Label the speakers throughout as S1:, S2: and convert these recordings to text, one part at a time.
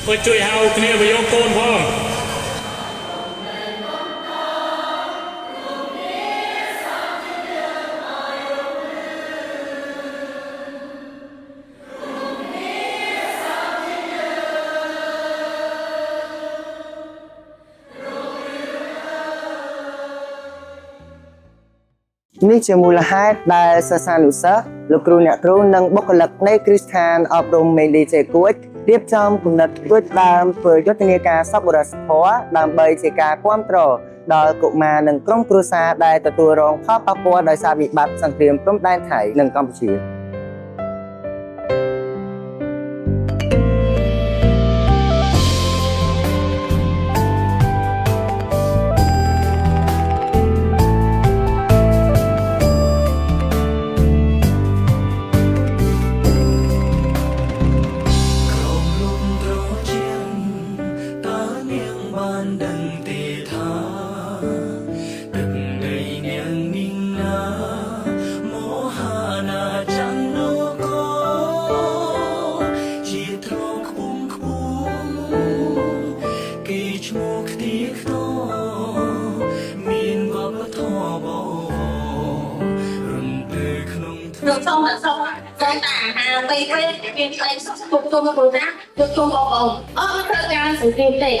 S1: ជួយហៅគ្នាវាយកកូនផង
S2: នេះជាមូលហេតុដែលសិស្សានុសិស្សលោកគ្រូអ្នកគ្រូនិងបុគ្គលិកនៃគ្រឹះស្ថានអប់រំមេលីជេគួចរៀបចំគំនិតគួចដើមធ្វើយុទ្ធនាការសប្បុរសធម៌ដើម្បីជាការគាំទ្រដល់កុមារនិងក្រុមគ្រួសារដែលទទួលរងផលប៉ះពាល់ដោយសារវិបត្តិសង្គ្រាមព្រំដែនថៃនិងកម្ពុជា
S3: được xong là xong con tả hà tây quê viên tây phục tôm bồ nát được tôm bò bầu thơ ca sự kim tệ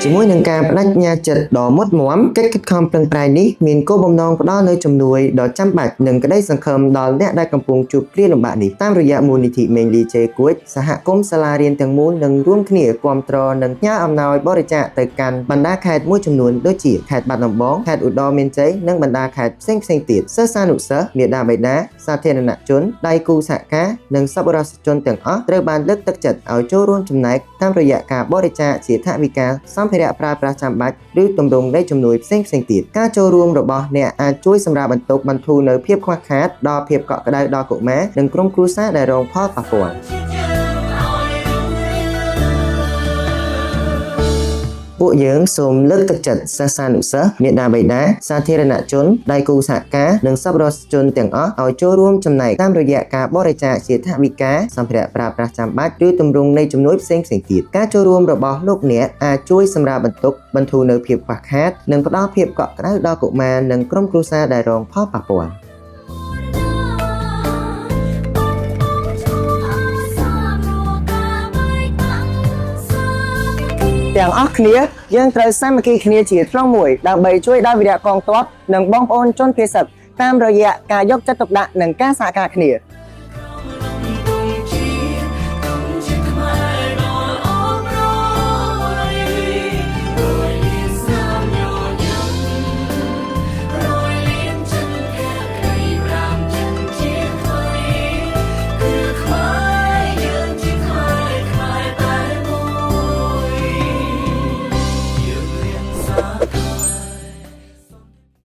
S2: ជាមួយនឹងការបដិញ្ញាចិត្តដ៏មុតមមកិច្ចខិតខំប្រឹងប្រែងនេះមានគោលបំណងផ្ដល់នូវជំនួយដ៏ចាំបាច់និងក្តីសង្ឃឹមដល់អ្នកដែលកំពុងជួបគ្រាលំបាកនេះតាមរយៈមូលនិធិមេងលីជេគួចសហគមន៍សាលារៀនទាំងមូលនឹងរួមគ្នាគាំទ្រនិងផ្ញើអំណោយបរិច្ចាគទៅកាន់បណ្ដាខេត្តមួយចំនួនដូចជាខេត្តបាត់ដំបងខេត្តឧត្តរមានជ័យនិងបណ្ដាខេត្តផ្សេងៗទៀតសិស្សានុសិស្សមាតាបិតាសាធារណជនដៃគូសហការនិងសប្បុរសជនទាំងអស់ត្រូវបានលើកទឹកចិត្តឲ្យចូលរួមចំណែកតាមរយៈការបរិច្ចាគជាថវិកាសម្ភារៈប្រើប្រាស់ចាំបាច់ឬទម្រង់នៃជំនួយផ្សេងៗទៀតការចូលរួមរបស់អ្នកអាចជួយសម្រាលបន្ទុកបន្ធូរនៅភាពខ្វះខាតដល់ភាពកក់ក្ដៅដល់កុមារនិងក្រុមគ្រួសារដែលរងផលប៉ះពាល់ពួកយើងសូមលើកទឹកចិត្តសិស្សានុសិស្សមាតាបិតាសាធារណជនដៃគូសហការនិងសប្បុរសជនទាំងអស់ឲ្យចូលរួមចំណែកតាមរយៈការបរិច្ចាគជាថវិកាសម្ភារៈប្រើប្រាស់ចាំបាច់ឬទម្រង់នៃជំនួយផ្សេងៗទៀតការចូលរួមរបស់លោកអ្នកអាចជួយសម្រាលបន្ទុកបន្ធូរនៅភាពខ្វះខាតនិងផ្ដល់ភាពកក់ក្ដៅដល់កុមារនិងក្រុមគ្រួសារដែលរងផលប៉ះពាល់ទាំងអស់គ្នាយើងត្រូវសាមគ្គីគ្នាជាធ្លុងមួយដើម្បីជួយដល់វីរៈកងទ័ពនិងបងប្អូនជនភៀសទឹកតាមរយៈការយកចិត្តទុកដាក់និងការសហការគ្នា